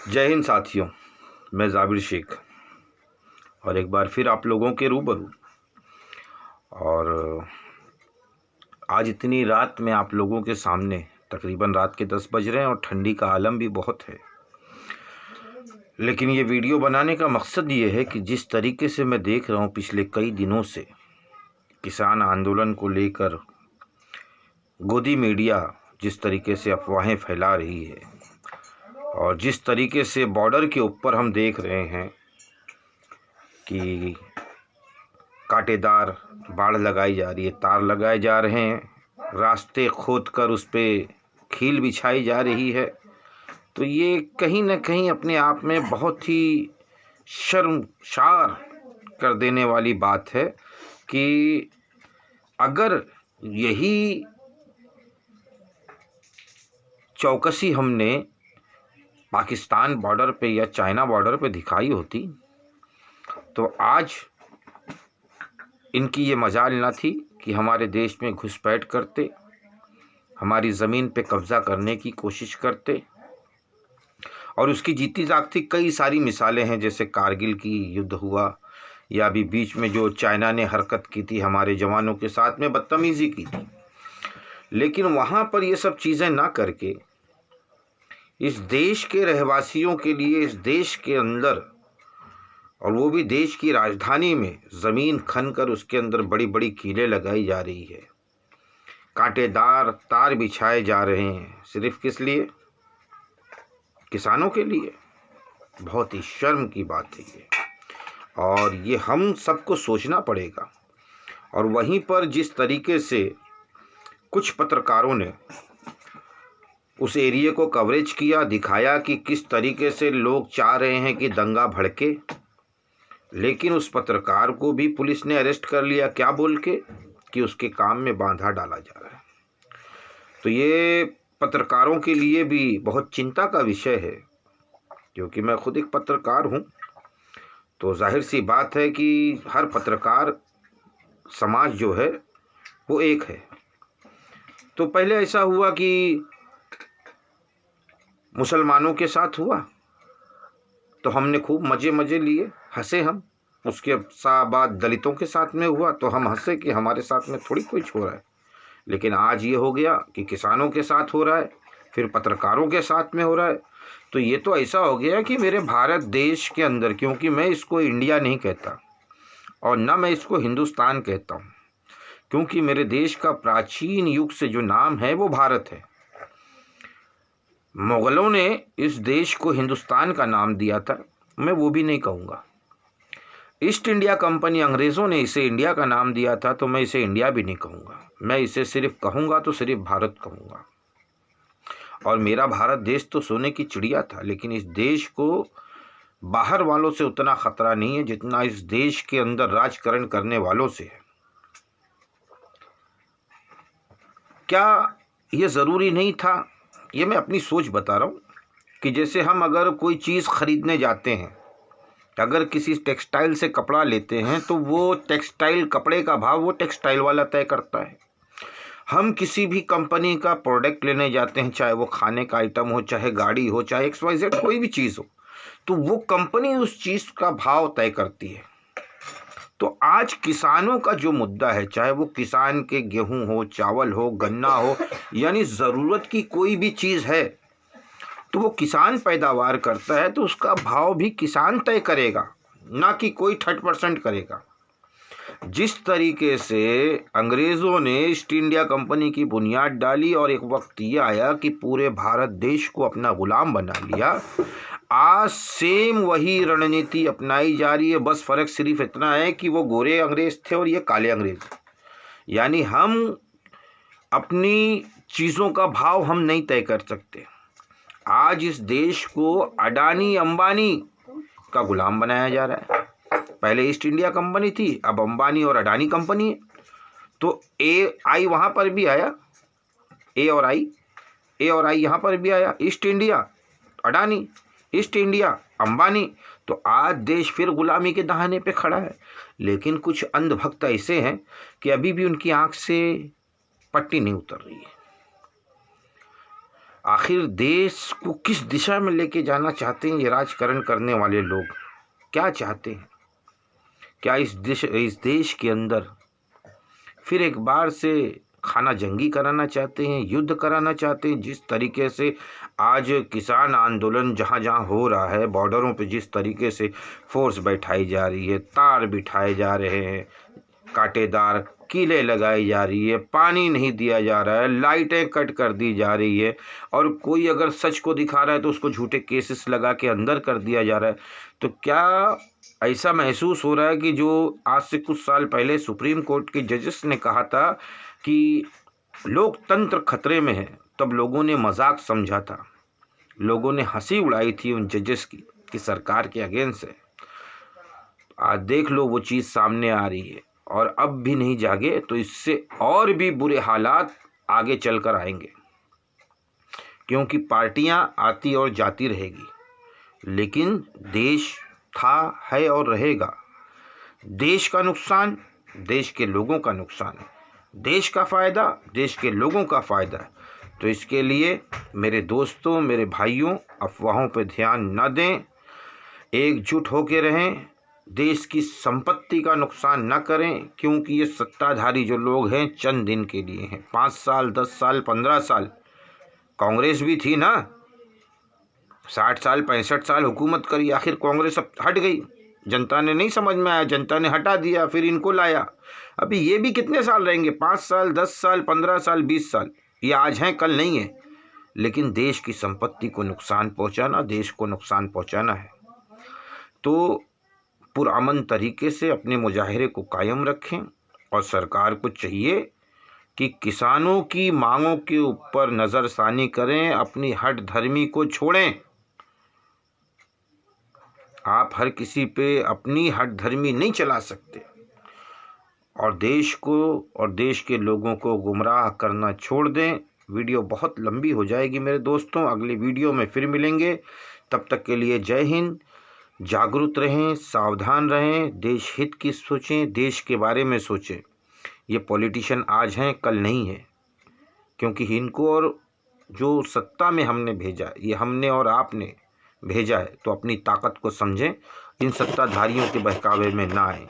जय हिंद साथियों, मैं जाबिर शेख और एक बार फिर आप लोगों के रूबरू। और आज इतनी रात में आप लोगों के सामने, तकरीबन रात के 10 बज रहे हैं और ठंडी का आलम भी बहुत है। लेकिन ये वीडियो बनाने का मकसद ये है कि जिस तरीके से मैं देख रहा हूँ पिछले कई दिनों से किसान आंदोलन को लेकर गोदी मीडिया जिस तरीके से अफवाहें फैला रही है और जिस तरीके से बॉर्डर के ऊपर हम देख रहे हैं कि कांटेदार बाड़ लगाई जा रही है, तार लगाए जा रहे हैं, रास्ते खोद कर उस पर खील बिछाई जा रही है, तो ये कहीं ना कहीं अपने आप में बहुत ही शर्मसार कर देने वाली बात है कि अगर यही चौकसी हमने पाकिस्तान बॉर्डर पे या चाइना बॉर्डर पे दिखाई होती तो आज इनकी ये मजाल ना थी कि हमारे देश में घुसपैठ करते, हमारी ज़मीन पे कब्ज़ा करने की कोशिश करते। और उसकी जीती जागती कई सारी मिसालें हैं, जैसे कारगिल की युद्ध हुआ या अभी बीच में जो चाइना ने हरकत की थी, हमारे जवानों के साथ में बदतमीज़ी की थी। लेकिन वहाँ पर ये सब चीज़ें ना करके इस देश के रहवासियों के लिए, इस देश के अंदर, और वो भी देश की राजधानी में ज़मीन खनकर उसके अंदर बड़ी बड़ी कीलें लगाई जा रही है, कांटेदार तार बिछाए जा रहे हैं, सिर्फ किस लिए? किसानों के लिए। बहुत ही शर्म की बात है ये, और ये हम सबको सोचना पड़ेगा। और वहीं पर जिस तरीके से कुछ पत्रकारों ने उस एरिया को कवरेज किया, दिखाया कि किस तरीके से लोग चाह रहे हैं कि दंगा भड़के, लेकिन उस पत्रकार को भी पुलिस ने अरेस्ट कर लिया, क्या बोल के कि उसके काम में बाधा डाला जा रहा है। तो ये पत्रकारों के लिए भी बहुत चिंता का विषय है, क्योंकि मैं खुद एक पत्रकार हूँ। तो जाहिर सी बात है कि हर पत्रकार समाज जो है वो एक है। तो पहले ऐसा हुआ कि मुसलमानों के साथ हुआ तो हमने खूब मज़े लिए, हंसे हम। उसके बाद दलितों के साथ में हुआ तो हम हंसे कि हमारे साथ में थोड़ी कुछ हो रहा है। लेकिन आज ये हो गया कि किसानों के साथ हो रहा है, फिर पत्रकारों के साथ में हो रहा है। तो ये तो ऐसा हो गया कि मेरे भारत देश के अंदर, क्योंकि मैं इसको इंडिया नहीं कहता और ना मैं इसको हिंदुस्तान कहता हूँ, क्योंकि मेरे देश का प्राचीन युग से जो नाम है वो भारत है। मुग़लों ने इस देश को हिंदुस्तान का नाम दिया था, मैं वो भी नहीं कहूँगा। ईस्ट इंडिया कंपनी अंग्रेज़ों ने इसे इंडिया का नाम दिया था, तो मैं इसे इंडिया भी नहीं कहूँगा। मैं इसे सिर्फ कहूँगा तो सिर्फ भारत कहूँगा। और मेरा भारत देश तो सोने की चिड़िया था, लेकिन इस देश को बाहर वालों से उतना ख़तरा नहीं है जितना इस देश के अंदर राजकरण करने वालों से है। क्या ये ज़रूरी नहीं था? ये मैं अपनी सोच बता रहा हूँ कि जैसे हम अगर कोई चीज़ ख़रीदने जाते हैं, अगर किसी टेक्सटाइल से कपड़ा लेते हैं तो वो टेक्सटाइल कपड़े का भाव वो टेक्सटाइल वाला तय करता है। हम किसी भी कंपनी का प्रोडक्ट लेने जाते हैं, चाहे वो खाने का आइटम हो, चाहे गाड़ी हो, चाहे XYZ कोई भी चीज़ हो, तो वो कंपनी उस चीज़ का भाव तय करती है। तो आज किसानों का जो मुद्दा है, चाहे वो किसान के गेहूं हो, चावल हो, गन्ना हो, यानी ज़रूरत की कोई भी चीज़ है तो वो किसान पैदावार करता है, तो उसका भाव भी किसान तय करेगा, ना कि कोई 30% करेगा। जिस तरीके से अंग्रेज़ों ने ईस्ट इंडिया कंपनी की बुनियाद डाली और एक वक्त ये आया कि पूरे भारत देश को अपना गुलाम बना लिया, आज सेम वही रणनीति अपनाई जा रही है। बस फ़र्क सिर्फ इतना है कि वो गोरे अंग्रेज़ थे और ये काले अंग्रेज़। यानी हम अपनी चीज़ों का भाव हम नहीं तय कर सकते। आज इस देश को अडानी अंबानी का गुलाम बनाया जा रहा है। पहले ईस्ट इंडिया कंपनी थी, अब अंबानी और अडानी कंपनी है। तो AI वहाँ पर भी आया, ए और आई यहाँ पर भी आया। East India Adani, east India Ambani. तो आज देश फिर गुलामी के दहाने पे खड़ा है। लेकिन कुछ अंधभक्त ऐसे हैं कि अभी भी उनकी आंख से पट्टी नहीं उतर रही है। आखिर देश को किस दिशा में लेके जाना चाहते हैं ये राजकारण करने वाले लोग? क्या चाहते हैं? क्या इस देश के अंदर फिर एक बार से खाना जंगी कराना चाहते हैं, युद्ध कराना चाहते हैं? जिस तरीके से आज किसान आंदोलन जहाँ जहाँ हो रहा है, बॉर्डरों पे जिस तरीके से फोर्स बैठाई जा रही है, तार बिठाए जा रहे हैं, कांटेदार कीलें लगाई जा रही है, पानी नहीं दिया जा रहा है, लाइटें कट कर दी जा रही है, और कोई अगर सच को दिखा रहा है तो उसको झूठे केसेस लगा के अंदर कर दिया जा रहा है। तो क्या ऐसा महसूस हो रहा है कि जो आज से कुछ साल पहले सुप्रीम कोर्ट के जजेस ने कहा था कि लोकतंत्र खतरे में है, तब लोगों ने मजाक समझा था, लोगों ने हंसी उड़ाई थी उन जजेस की कि सरकार के अगेंस्ट है। आज देख लो वो चीज़ सामने आ रही है, और अब भी नहीं जागे तो इससे और भी बुरे हालात आगे चलकर आएंगे, क्योंकि पार्टियां आती और जाती रहेगी, लेकिन देश था, है और रहेगा। देश का नुकसान देश के लोगों का नुकसान है, देश का फ़ायदा देश के लोगों का फ़ायदा है। तो इसके लिए मेरे दोस्तों, मेरे भाइयों, अफवाहों पर ध्यान न दें, एकजुट होकर रहें, देश की संपत्ति का नुकसान न करें, क्योंकि ये सत्ताधारी जो लोग हैं चंद दिन के लिए हैं। 5 साल, 10 साल, 15 साल कांग्रेस भी थी ना, 60 साल 65 साल हुकूमत करी, आखिर कांग्रेस अब हट गई, जनता ने नहीं समझ में आया, जनता ने हटा दिया, फिर इनको लाया। अभी ये भी कितने साल रहेंगे? 5 साल, 10 साल, 15 साल, 20 साल। ये आज हैं कल नहीं है, लेकिन देश की संपत्ति को नुकसान पहुंचाना, देश को नुकसान पहुंचाना है। तो पुरअमन तरीके से अपने मुजाहरे को कायम रखें, और सरकार को चाहिए कि किसानों की मांगों के ऊपर नज़रसानी करें, अपनी हट धर्मी को छोड़ें। आप हर किसी पे अपनी हट धर्मी नहीं चला सकते, और देश को और देश के लोगों को गुमराह करना छोड़ दें। वीडियो बहुत लंबी हो जाएगी मेरे दोस्तों, अगली वीडियो में फिर मिलेंगे। तब तक के लिए जय हिंद। जागरूक रहें, सावधान रहें, देश हित की सोचें, देश के बारे में सोचें। ये पॉलिटिशियन आज हैं कल नहीं है, क्योंकि इनको और जो सत्ता में हमने भेजा, ये हमने और आपने भेजा है। तो अपनी ताकत को समझें, इन सत्ताधारियों के बहकावे में ना आए।